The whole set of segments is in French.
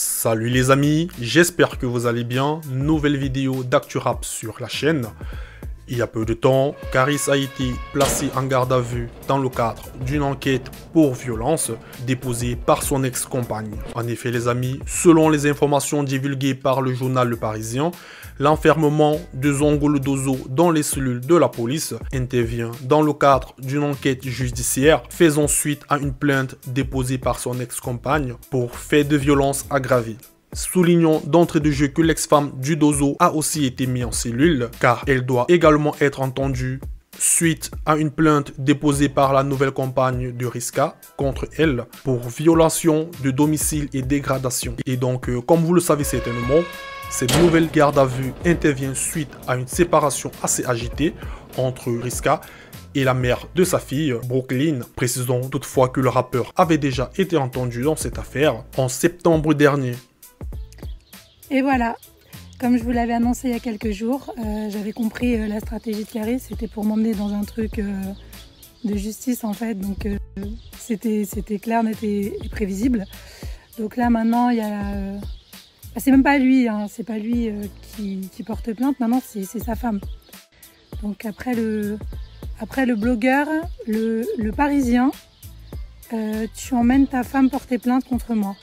Salut les amis, j'espère que vous allez bien. Nouvelle vidéo d'ActuRap sur la chaîne. Il y a peu de temps, Caris a été placé en garde à vue dans le cadre d'une enquête pour violence déposée par son ex-compagne. En effet les amis, selon les informations divulguées par le journal Le Parisien, l'enfermement de Zongolo Dozo dans les cellules de la police intervient dans le cadre d'une enquête judiciaire faisant suite à une plainte déposée par son ex-compagne pour fait de violence aggravée. Soulignons d'entrée de jeu que l'ex-femme du Dozo a aussi été mise en cellule car elle doit également être entendue suite à une plainte déposée par la nouvelle compagne de Riska contre elle pour violation de domicile et dégradation. Et donc, comme vous le savez certainement, cette nouvelle garde à vue intervient suite à une séparation assez agitée entre Riska et la mère de sa fille, Brooklyn. Précisons toutefois que le rappeur avait déjà été entendu dans cette affaire en septembre dernier. Et voilà, comme je vous l'avais annoncé il y a quelques jours, j'avais compris la stratégie de Caris, c'était pour m'emmener dans un truc de justice en fait, donc c'était clair, net et prévisible. Donc là maintenant, il y a... c'est même pas lui, hein, c'est pas lui qui porte plainte, maintenant c'est sa femme. Donc après le blogueur, le Parisien, tu emmènes ta femme porter plainte contre moi.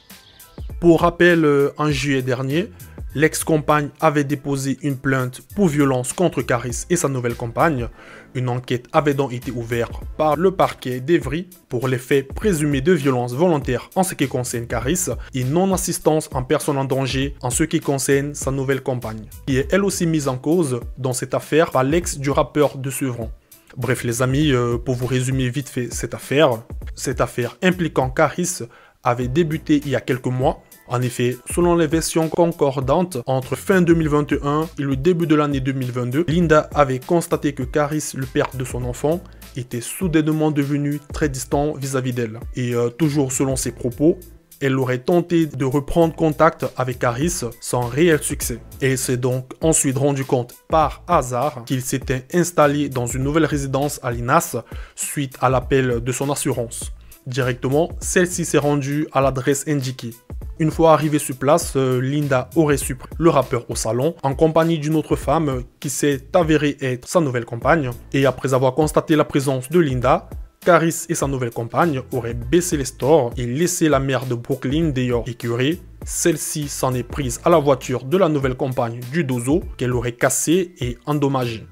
Pour rappel, en juillet dernier, l'ex-compagne avait déposé une plainte pour violence contre Caris et sa nouvelle compagne. Une enquête avait donc été ouverte par le parquet d'Evry pour les faits présumés de violence volontaire en ce qui concerne Caris et non-assistance en personne en danger en ce qui concerne sa nouvelle compagne, qui est elle aussi mise en cause dans cette affaire par l'ex du rappeur de Sevran. Bref les amis, pour vous résumer vite fait cette affaire impliquant Caris avait débuté il y a quelques mois. En effet, selon les versions concordantes, entre fin 2021 et le début de l'année 2022, Linda avait constaté que Caris, le père de son enfant, était soudainement devenu très distant vis-à-vis d'elle. Et toujours selon ses propos, elle aurait tenté de reprendre contact avec Caris sans réel succès. Et s'est donc ensuite rendu compte par hasard qu'il s'était installé dans une nouvelle résidence à Linas suite à l'appel de son assurance. Directement, celle-ci s'est rendue à l'adresse indiquée. Une fois arrivée sur place, Linda aurait su le rappeur au salon en compagnie d'une autre femme qui s'est avérée être sa nouvelle compagne. Et après avoir constaté la présence de Linda, Caris et sa nouvelle compagne auraient baissé les stores et laissé la mère de Brooklyn dehors écœurée. Celle-ci s'en est prise à la voiture de la nouvelle compagne du Dozo qu'elle aurait cassée et endommagée.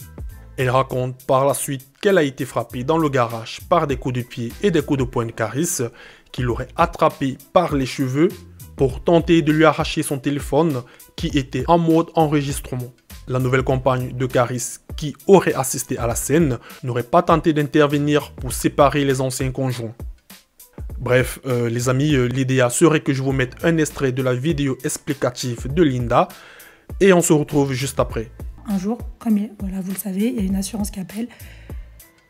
Elle raconte par la suite qu'elle a été frappée dans le garage par des coups de pied et des coups de poing de Caris, qui l'aurait attrapée par les cheveux pour tenter de lui arracher son téléphone qui était en mode enregistrement. La nouvelle compagne de Caris, qui aurait assisté à la scène, n'aurait pas tenté d'intervenir pour séparer les anciens conjoints. Bref, les amis, l'idéal serait que je vous mette un extrait de la vidéo explicative de Linda et on se retrouve juste après. Un jour, comme voilà, vous le savez, il y a une assurance qui appelle.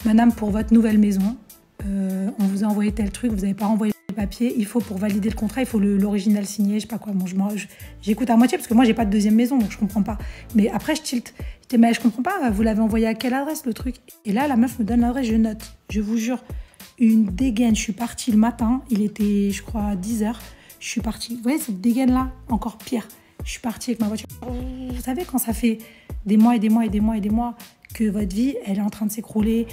Madame, pour votre nouvelle maison, on vous a envoyé tel truc, vous n'avez pas renvoyé les papiers, il faut pour valider le contrat, il faut l'original signé, je sais pas quoi. Bon, j'écoute à moitié parce que moi, j'ai pas de deuxième maison, donc je comprends pas. Mais après, je tilte. Je dis, mais je comprends pas, vous l'avez envoyé à quelle adresse le truc? Et là, la meuf me donne l'adresse, je note. Je vous jure, une dégaine. Je suis partie le matin, il était, je crois, 10h. Je suis partie. Vous voyez cette dégaine-là, encore pire. Je suis partie avec ma voiture. Vous savez, quand ça fait des mois et des mois et des mois et des mois que votre vie, elle est en train de s'écrouler.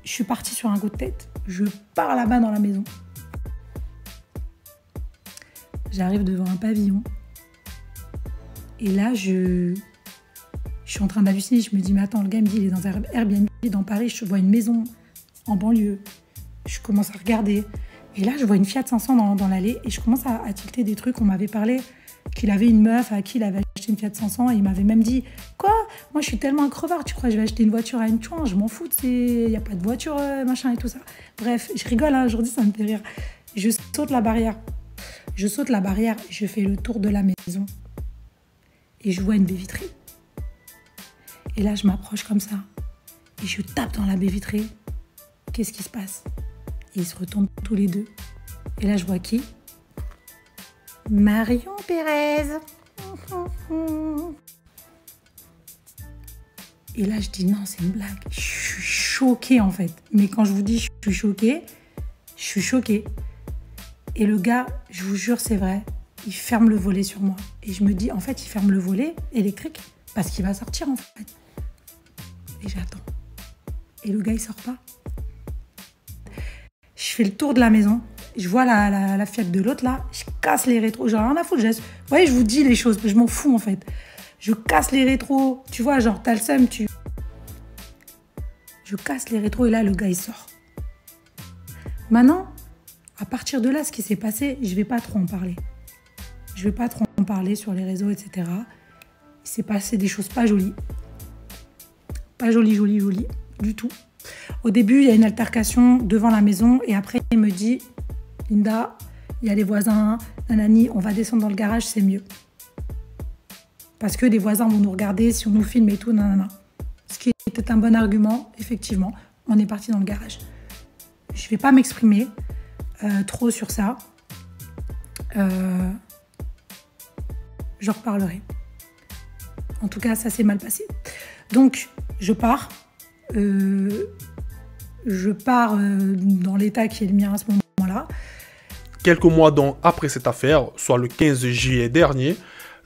Je suis partie sur un coup de tête. Je pars là-bas dans la maison. J'arrive devant un pavillon. Et là, je suis en train d'halluciner. Je me dis, mais attends, le gars me dit, il est dans un Airbnb dans Paris. Je vois une maison en banlieue. Je commence à regarder. Et là, je vois une Fiat 500 dans l'allée. Et je commence à tilter des trucs. On m'avait parlé qu'il avait une meuf à qui il avait acheté une Fiat 500 et il m'avait même dit « Quoi ? Moi, je suis tellement un crevard, tu crois que je vais acheter une voiture à une chouin, je m'en fous, il n'y a pas de voiture, machin et tout ça. » Bref, je rigole, hein, aujourd'hui, ça me fait rire. Je saute la barrière. Je fais le tour de la maison et je vois une baie vitrée. Et là, je m'approche comme ça et je tape dans la baie vitrée. Qu'est-ce qui se passe? Et ils se retournent tous les deux. Et là, je vois qui? Marion Pérez. Et là, je dis non, c'est une blague. Je suis choquée en fait. Mais quand je vous dis je suis choquée. Et le gars, je vous jure, c'est vrai, il ferme le volet sur moi. Et je me dis, en fait, il ferme le volet électrique parce qu'il va sortir, en fait. Et j'attends. Et le gars, il sort pas. Je fais le tour de la maison. Je vois la Fiat de l'autre, là. Je casse les rétros. Genre, rien à foutre. Vous voyez, je vous dis les choses. Je m'en fous, en fait. Je casse les rétros. Tu vois, genre, t'as le seum, Je casse les rétros et là, le gars, il sort. Maintenant, à partir de là, ce qui s'est passé, je vais pas trop en parler. Je vais pas trop en parler sur les réseaux, etc. Il s'est passé des choses pas jolies. Pas jolies du tout. Au début, il y a une altercation devant la maison et après, il me dit, Linda, il y a les voisins, nanani, on va descendre dans le garage, c'est mieux. Parce que les voisins vont nous regarder si on nous filme et tout, nanana. Ce qui était un bon argument, effectivement. On est parti dans le garage. Je vais pas m'exprimer trop sur ça. J'en reparlerai. En tout cas, ça s'est mal passé. Donc, je pars. Dans l'état qui est le mien à ce moment-là. Quelques mois donc après cette affaire, soit le 15 juillet dernier,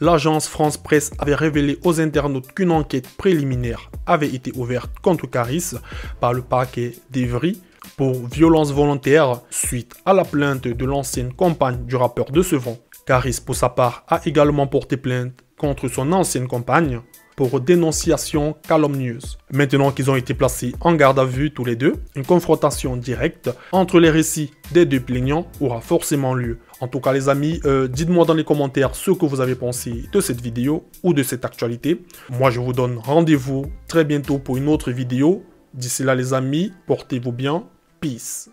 l'agence France Presse avait révélé aux internautes qu'une enquête préliminaire avait été ouverte contre Caris par le parquet d'Evry pour violence volontaire suite à la plainte de l'ancienne compagne du rappeur de Sevran. Caris, pour sa part, a également porté plainte contre son ancienne compagne pour dénonciation calomnieuse. Maintenant qu'ils ont été placés en garde à vue tous les deux, une confrontation directe entre les récits des deux plaignants aura forcément lieu. En tout cas les amis, dites-moi dans les commentaires ce que vous avez pensé de cette vidéo ou de cette actualité. Moi je vous donne rendez-vous très bientôt pour une autre vidéo. D'ici là les amis, portez-vous bien. Peace.